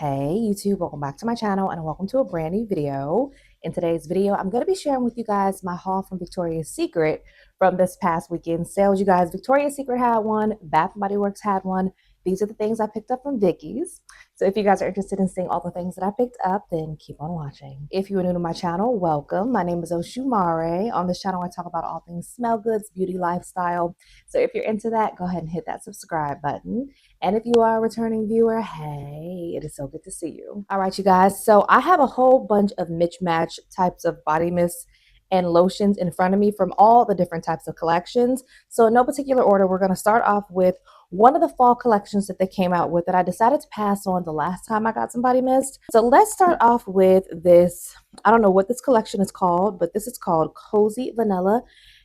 Hey YouTube, welcome back to my channel and welcome to a brand new video. In today's video, I'm going to be sharing with you guys my haul from Victoria's Secret from this past weekend sales. You guys, Victoria's Secret had one, Bath & Body Works had one. These are the things I picked up from Dickies. So if you guys are interested in seeing all the things that I picked up, then keep on watching. If you are new to my channel, welcome. My name is OshuSeasonalScents. On this channel, I talk about all things smell goods, beauty, lifestyle. So if you're into that, go ahead and hit that subscribe button. And if you are a returning viewer, hey, it is so good to see you. All right, you guys. So I have a whole bunch of mismatch types of body mists and lotions in front of me from all the different types of collections. So in no particular order, we're going to start off with one of the fall collections that they came out with that I decided to pass on the last time I got some body mist. So let's start off with this. I don't know what this collection is called, but this is called Cozy Vanilla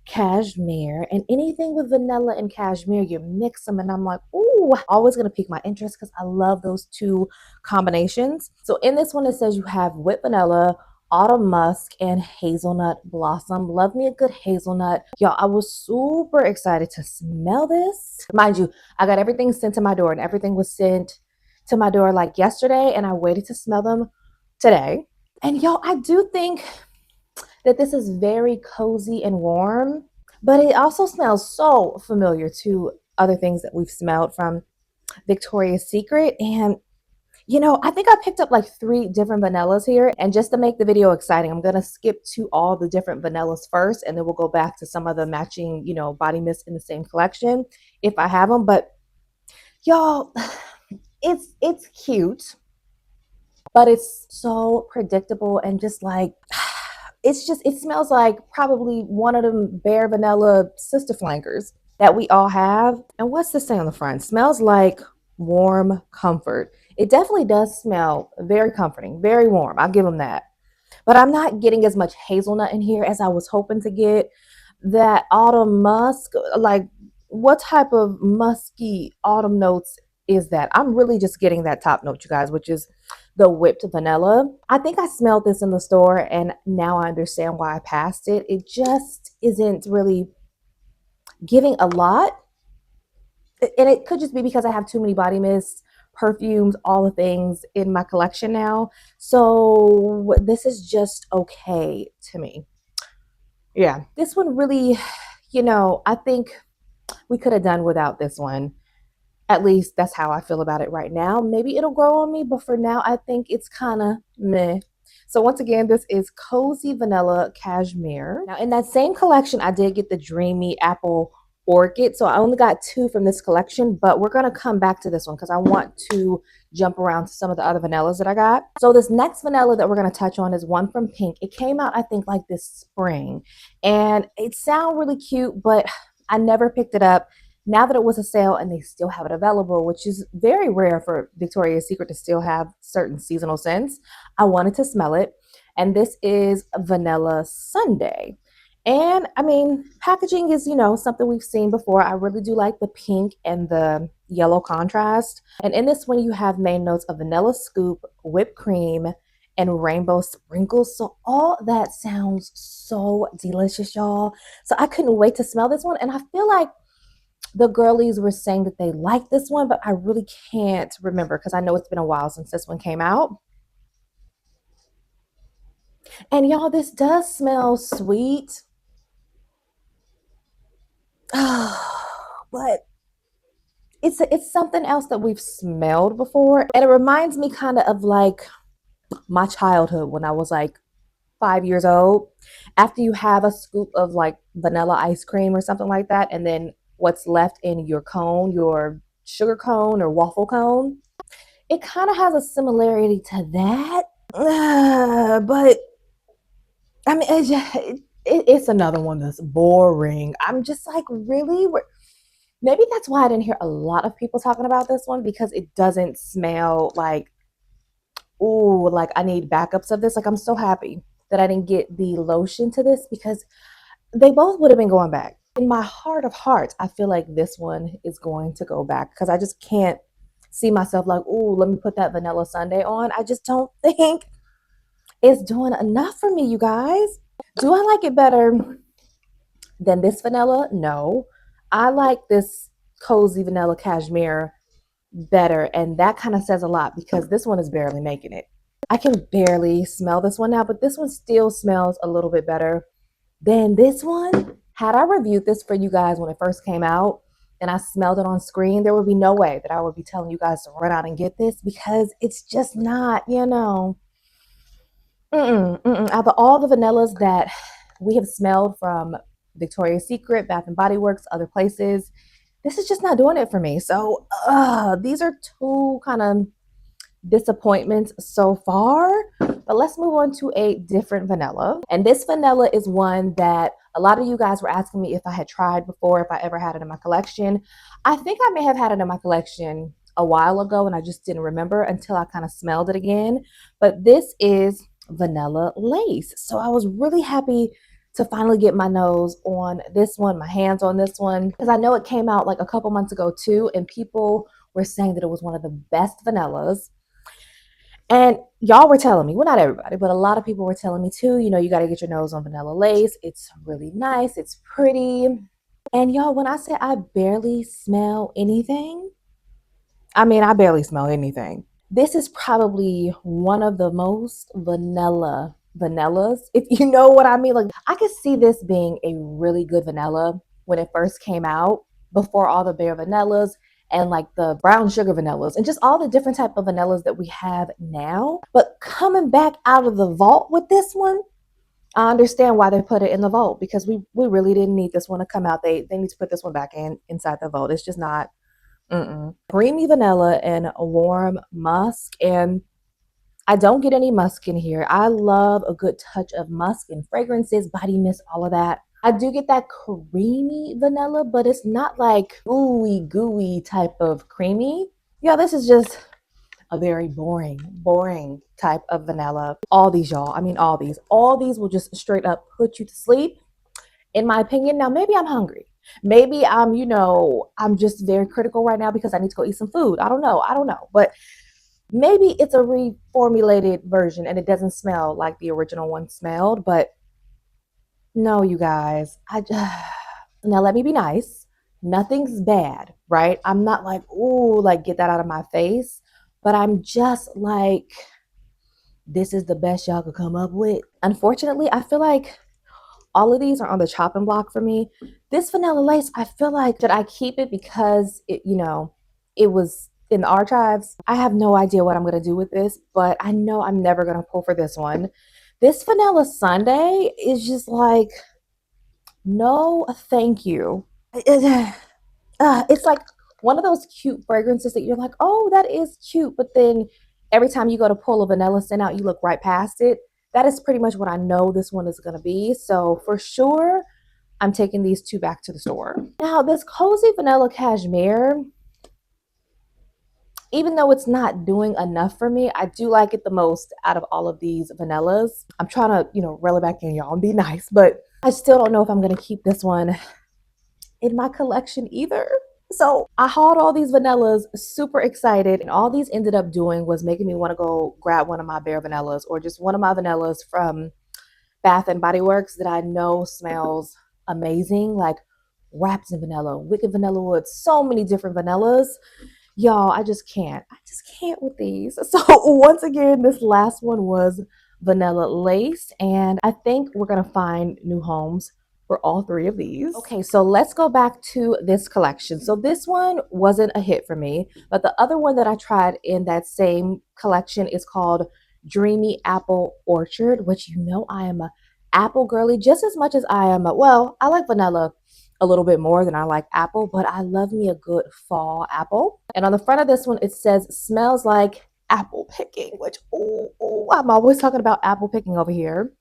Cashmere. And anything with vanilla and cashmere, you mix them and I'm like, ooh, always gonna pique my interest because I love those two combinations. So in this one, it says you have whipped vanilla, autumn musk, and hazelnut blossom. Love me a good hazelnut. Y'all, I was super excited to smell this. Mind you, I got everything sent to my door and everything was sent to my door like yesterday and I waited to smell them today. And y'all, I do think that this is very cozy and warm, but it also smells so familiar to other things that we've smelled from Victoria's Secret. And you know, I think I picked up like 3 different vanillas here. And just to make the video exciting, I'm going to skip to all the different vanillas first. And then we'll go back to some of the matching, you know, body mist in the same collection if I have them. But y'all, it's cute, but it's so predictable and just like, it smells like probably one of them bare vanilla sister flankers that we all have. And what's this say on the front? Smells like warm comfort. It definitely does smell very comforting, very warm. I'll give them that. But I'm not getting as much hazelnut in here as I was hoping to get. That autumn musk, like what type of musky autumn notes is that? I'm really just getting that top note, you guys, which is the whipped vanilla. I think I smelled this in the store and now I understand why I passed it. It just isn't really giving a lot. And it could just be because I have too many body mists, perfumes, all the things in my collection now. So this is just okay to me. Yeah, this one really, you know, I think we could have done without this one. At least that's how I feel about it right now. Maybe it'll grow on me, but for now, I think it's kind of meh. So once again, this is Cozy Vanilla Cashmere. Now in that same collection, I did get the Dreamy Apple Orchid. So I only got 2 from this collection, but we're going to come back to this one because I want to jump around to some of the other vanillas that I got. So this next vanilla that we're going to touch on is one from Pink. It came out, I think, like this spring. And it sounds really cute, but I never picked it up. Now that it was a sale and they still have it available, which is very rare for Victoria's Secret to still have certain seasonal scents, I wanted to smell it. And this is Vanilla Sundae. And I mean, packaging is, you know, something we've seen before. I really do like the pink and the yellow contrast. And in this one, you have main notes of vanilla scoop, whipped cream, and rainbow sprinkles. So all that sounds so delicious, y'all. So I couldn't wait to smell this one. And I feel like the girlies were saying that they like this one, but I really can't remember because I know it's been a while since this one came out. And y'all, this does smell sweet. But it's something else that we've smelled before. And it reminds me kind of like my childhood when I was like 5 years old. After you have a scoop of like vanilla ice cream or something like that, and then what's left in your cone, your sugar cone or waffle cone, it kind of has a similarity to that. But I mean, it's another one that's boring. I'm just like, really? Maybe that's why I didn't hear a lot of people talking about this one because it doesn't smell like, ooh, like I need backups of this. Like, I'm so happy that I didn't get the lotion to this because they both would have been going back. In my heart of hearts, I feel like this one is going to go back because I just can't see myself like, ooh, let me put that vanilla sundae on. I just don't think it's doing enough for me, you guys. Do I like it better than this vanilla? No. I like this Cozy Vanilla Cashmere better. And that kind of says a lot because this one is barely making it. I can barely smell this one now, but this one still smells a little bit better than this one. Had I reviewed this for you guys when it first came out and I smelled it on screen, there would be no way that I would be telling you guys to run out and get this because it's just not, you know. Out of all the vanillas that we have smelled from Victoria's Secret, Bath and Body Works, other places, this is just not doing it for me. So these are two kind of disappointments so far. But let's move on to a different vanilla. And this vanilla is one that a lot of you guys were asking me if I had tried before, if I ever had it in my collection. I think I may have had it in my collection a while ago and I just didn't remember until I kind of smelled it again. But this is Vanilla Lace. So I was really happy to finally get my nose on this one, my hands on this one, because I know it came out like a couple months ago too, and people were saying that it was one of the best vanillas. And y'all were telling me, well, not everybody, but a lot of people were telling me too, you know, you got to get your nose on Vanilla Lace. It's really nice. It's pretty. And y'all, when I say I barely smell anything, I mean, I barely smell anything. This is probably one of the most vanillas, if you know what I mean. Like, I could see this being a really good vanilla when it first came out, before all the bare vanillas and like the brown sugar vanillas and just all the different type of vanillas that we have now. But coming back out of the vault with this one, I understand why they put it in the vault, because we really didn't need this one to come out. They need to put this one back inside the vault. It's just not. Creamy vanilla and a warm musk, and I don't get any musk in here. I love a good touch of musk and fragrances, body mist, all of that. I do get that creamy vanilla, but it's not like gooey type of creamy. Yeah, this is just a very boring type of vanilla. All these, y'all, I mean, all these will just straight up put you to sleep, in my opinion. Now, maybe I'm hungry. Maybe I'm, you know, I'm just very critical right now because I need to go eat some food. I don't know. But maybe it's a reformulated version and it doesn't smell like the original one smelled. But no, you guys, now let me be nice. Nothing's bad, right? I'm not like, ooh, like get that out of my face. But I'm just like, this is the best y'all could come up with. Unfortunately, I feel like all of these are on the chopping block for me. This Vanilla Lace, I feel like, should I keep it because it, you know, it was in the archives? I have no idea what I'm going to do with this, but I know I'm never going to pull for this one. This Vanilla Sundae is just like, no, thank you. It's like one of those cute fragrances that you're like, oh, that is cute. But then every time you go to pull a vanilla scent out, you look right past it. That is pretty much what I know this one is going to be. So for sure, I'm taking these two back to the store. Now, this Cozy Vanilla Cashmere, even though it's not doing enough for me, I do like it the most out of all of these vanillas. I'm trying to, you know, reel it back in, y'all, and be nice, but I still don't know if I'm going to keep this one in my collection either. So I hauled all these vanillas, super excited, and all these ended up doing was making me want to go grab one of my bare vanillas or just one of my vanillas from Bath and Body Works that I know smells amazing, like Wrapped in Vanilla, Wicked Vanilla Wood, so many different vanillas. Y'all, I just can't with these. So once again, this last one was Vanilla Lace, and I think we're gonna find new homes for all three of these. Okay, so let's go back to this collection. So this one wasn't a hit for me, but the other one that I tried in that same collection is called Dreamy Apple Orchard, which, you know, I am a apple girly just as much as I am well, I like vanilla a little bit more than I like apple, but I love me a good fall apple. And on the front of this one, it says smells like apple picking, which, oh, I'm always talking about apple picking over here.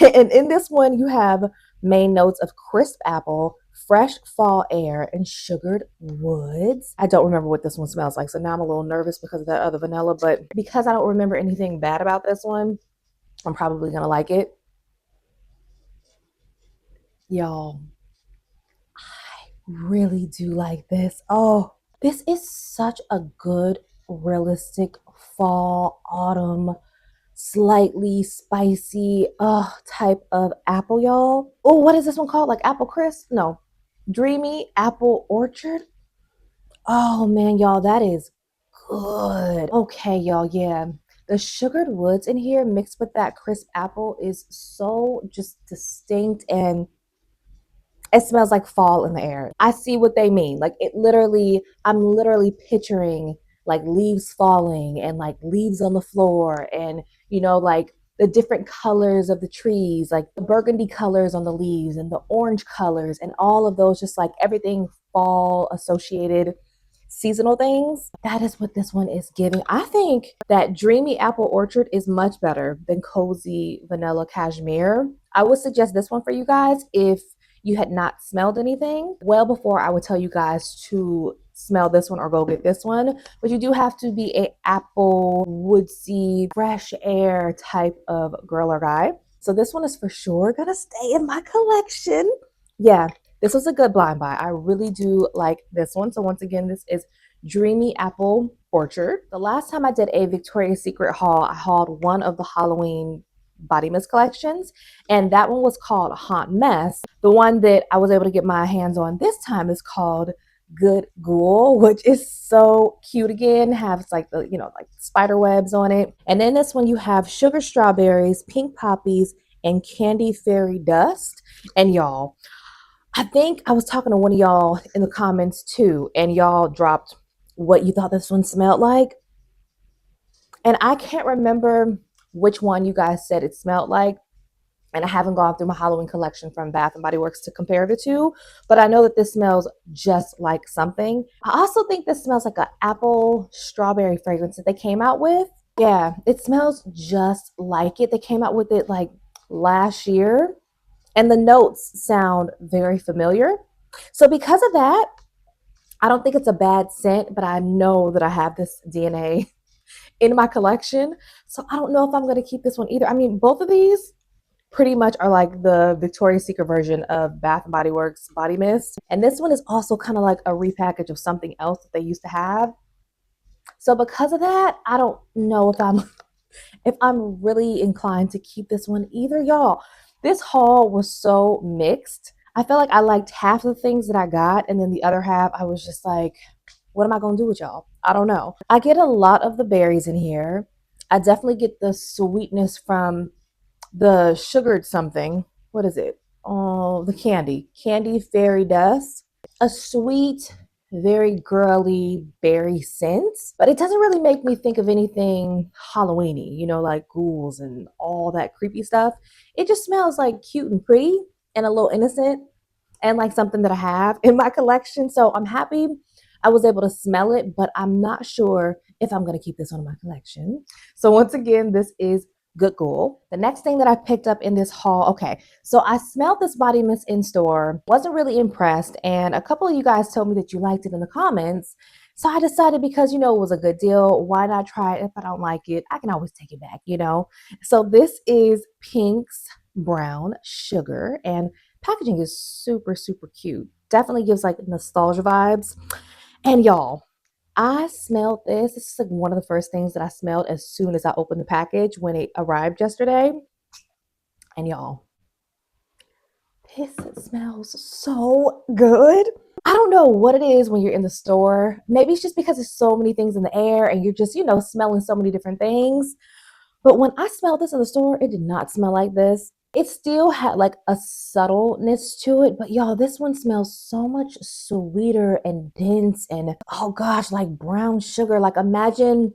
And in this one, you have main notes of crisp apple, fresh fall air, and sugared woods. I don't remember what this one smells like, so now I'm a little nervous because of that other vanilla, but because I don't remember anything bad about this one, I'm probably gonna like it. Y'all, I really do like this. Oh, this is such a good, realistic fall, autumn, slightly spicy type of apple, y'all. Oh, what is this one called? Like apple crisp? No. Dreamy Apple Orchard. Oh man, y'all, that is good. Okay, y'all, yeah. The sugared woods in here mixed with that crisp apple is so just distinct, and it smells like fall in the air. I see what they mean. Like it literally, I'm literally picturing like leaves falling and like leaves on the floor and, like the different colors of the trees, like the burgundy colors on the leaves and the orange colors and all of those, just like everything fall associated seasonal things. That is what this one is giving. I think that Dreamy Apple Orchard is much better than Cozy Vanilla Cashmere. I would suggest this one for you guys if you had not smelled anything. Well, before I would tell you guys to smell this one or go get this one, but you do have to be a apple, woodsy, fresh air type of girl or guy. So this one is for sure gonna stay in my collection. Yeah, this was a good blind buy. I really do like this one. So once again, this is Dreamy Apple Orchard. The last time I did a Victoria's Secret haul, I hauled one of the Halloween body mist collections, and that one was called Haunt Mess. The one that I was able to get my hands on this time is called Good Ghoul, which is so cute. Again, has like the like spider webs on it. And then this one you have sugar strawberries, pink poppies, and candy fairy dust. And y'all, I think I was talking to one of y'all in the comments too, and y'all dropped what you thought this one smelled like. And I can't remember which one you guys said it smelled like. And I haven't gone through my Halloween collection from Bath and Body Works to compare the two, but I know that this smells just like something. I also think this smells like an apple strawberry fragrance that they came out with. Yeah, it smells just like it. They came out with it like last year, and the notes sound very familiar. So because of that, I don't think it's a bad scent, but I know that I have this DNA in my collection. So I don't know if I'm going to keep this one either. I mean, both of these pretty much are like the Victoria's Secret version of Bath and Body Works body mist. And this one is also kind of like a repackage of something else that they used to have. So because of that, I don't know if I'm really inclined to keep this one either, y'all. This haul was so mixed. I felt like I liked half of the things that I got, and then the other half I was just like, what am I going to do with y'all? I don't know. I get a lot of the berries in here. I definitely get the sweetness from the sugared something. What is it? Oh, the candy fairy dust. A sweet, very girly berry scent, but it doesn't really make me think of anything Halloweeny, like ghouls and all that creepy stuff. It just smells like cute and pretty and a little innocent, and like something that I have in my collection. So I'm happy I was able to smell it, but I'm not sure if I'm going to keep this one in my collection. So once again, this is Good Ghoul. The next thing that I picked up in this haul, okay, so I smelled this body mist in store, wasn't really impressed, and a couple of you guys told me that you liked it in the comments. So I decided, because it was a good deal, why not try it? If I don't like it, I can always take it back. So this is Pink's Brown Sugar, and packaging is super, super cute. Definitely gives like nostalgia vibes. And y'all, I smelled this. This is like one of the first things that I smelled as soon as I opened the package when it arrived yesterday. And y'all, this smells so good. I don't know what it is when you're in the store. Maybe it's just because there's so many things in the air and you're just, smelling so many different things. But when I smelled this in the store, it did not smell like this. It still had like a subtleness to it, but y'all, this one smells so much sweeter and dense and, oh gosh, like brown sugar. Like imagine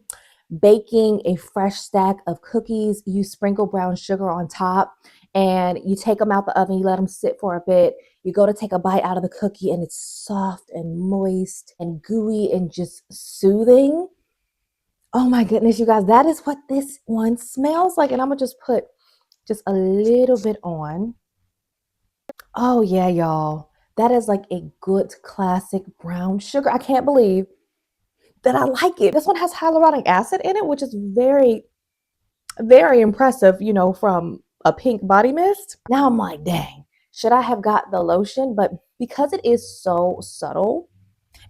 baking a fresh stack of cookies, you sprinkle brown sugar on top, and you take them out the oven, you let them sit for a bit. You go to take a bite out of the cookie and it's soft and moist and gooey and just soothing. Oh my goodness, you guys, that is what this one smells like. And I'm gonna just put just a little bit on. Oh yeah, y'all. That is like a good classic brown sugar. I can't believe that I like it. This one has hyaluronic acid in it, which is very, very impressive, from a pink body mist. Now I'm like, dang, should I have got the lotion? But because it is so subtle,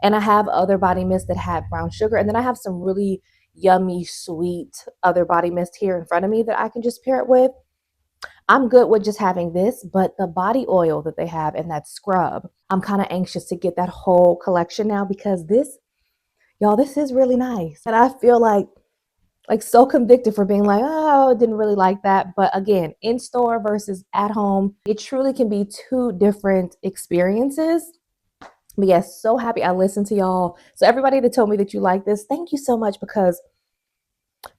and I have other body mists that have brown sugar, and then I have some really yummy, sweet other body mist here in front of me that I can just pair it with. I'm good with just having this, but the body oil that they have in that scrub, I'm kind of anxious to get that whole collection now, because this, Y'all, this is really nice. And I feel like so convicted for being like, oh, didn't really like that. But again, in store versus at home, it truly can be two different experiences. But yes, so happy I listened to y'all. So everybody that told me that you like this, thank you so much, because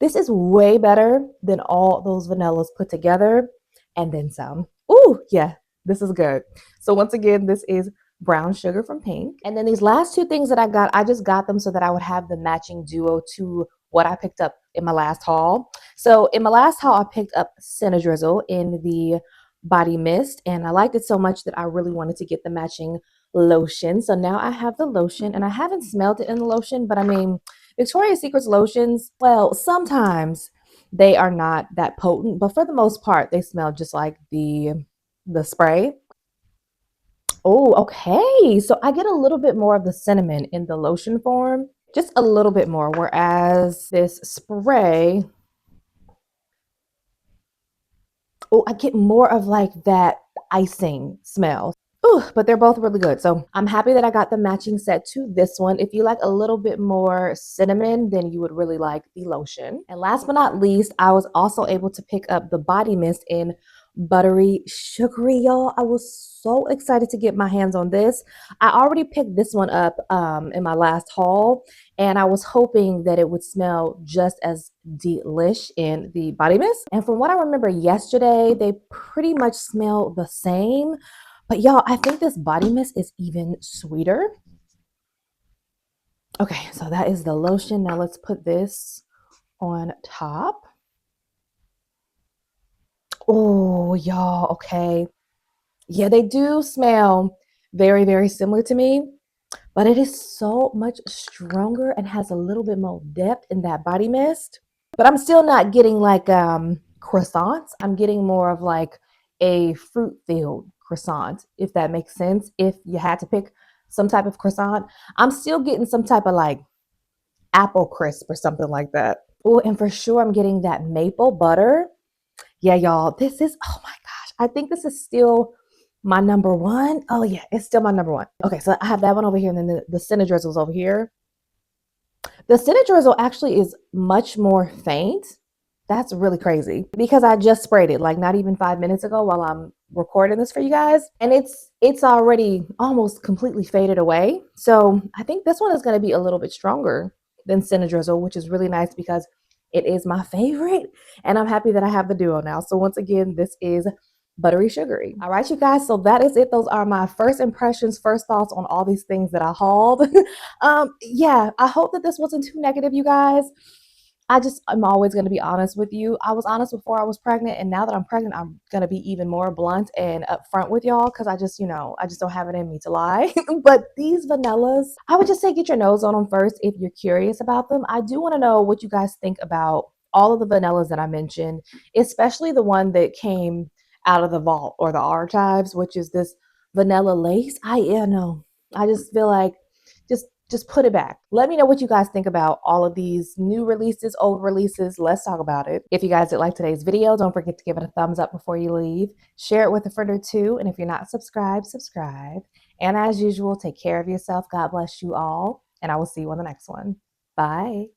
this is way better than all those vanillas put together and then some. Ooh, yeah, this is good. So once again, this is brown sugar from Pink. And then these last two things that I got, I just got them so that I would have the matching duo to what I picked up in my last haul. So in my last haul, I picked up Cinn-A-Drizzle in the body mist, and I liked it so much that I really wanted to get the matching lotion. So now I have the lotion, and I haven't smelled it in the lotion, but I mean, Victoria's Secret's lotions, well, sometimes they are not that potent, but for the most part, they smell just like the spray. Oh, okay. So I get a little bit more of the cinnamon in the lotion form, just a little bit more, whereas this spray, oh, I get more of like that icing smell. Ooh, but they're both really good. So I'm happy that I got the matching set to this one. If you like a little bit more cinnamon, then you would really like the lotion. And last but not least, I was also able to pick up the body mist in Buttery Sugary, y'all. I was so excited to get my hands on this. I already picked this one up in my last haul, and I was hoping that it would smell just as delish in the body mist. And from what I remember yesterday, they pretty much smell the same. But y'all, I think this body mist is even sweeter. Okay, so that is the lotion. Now let's put this on top. Oh, y'all, okay. Yeah, they do smell very, very similar to me, but it is so much stronger and has a little bit more depth in that body mist. But I'm still not getting like croissants. I'm getting more of like a fruit filled croissant, if that makes sense. If you had to pick some type of croissant, I'm still getting some type of like apple crisp or something like that. Oh, and for sure I'm getting that maple butter. Yeah, y'all, this is, oh my gosh, I think this is still my number one. Oh yeah, it's still my number one. Okay, so I have that one over here, and then the Cinn-A-Drizzle's over here. The Cinn-A-Drizzle actually is much more faint. That's really crazy because I just sprayed it like not even 5 minutes ago while I'm recording this for you guys, and it's already almost completely faded away. So I think this one is going to be a little bit stronger than Cinn-A-Drizzle, which is really nice because it is my favorite, and I'm happy that I have the duo now. So once again, this is Buttery Sugary. All right, you guys, so that is it. Those are my first impressions, first thoughts on all these things that I hauled. Yeah, I hope that this wasn't too negative, you guys. I'm always going to be honest with you. I was honest before I was pregnant, and now that I'm pregnant, I'm going to be even more blunt and upfront with y'all, because I just, I just don't have it in me to lie. But these vanillas, I would just say get your nose on them first if you're curious about them. I do want to know what you guys think about all of the vanillas that I mentioned, especially the one that came out of the vault or the archives, which is this vanilla lace. Yeah, no, I just feel like just put it back. Let me know what you guys think about all of these new releases, old releases. Let's talk about it. If you guys did like today's video, don't forget to give it a thumbs up before you leave. Share it with a friend or two. And if you're not subscribed, subscribe. And as usual, take care of yourself. God bless you all. And I will see you on the next one. Bye.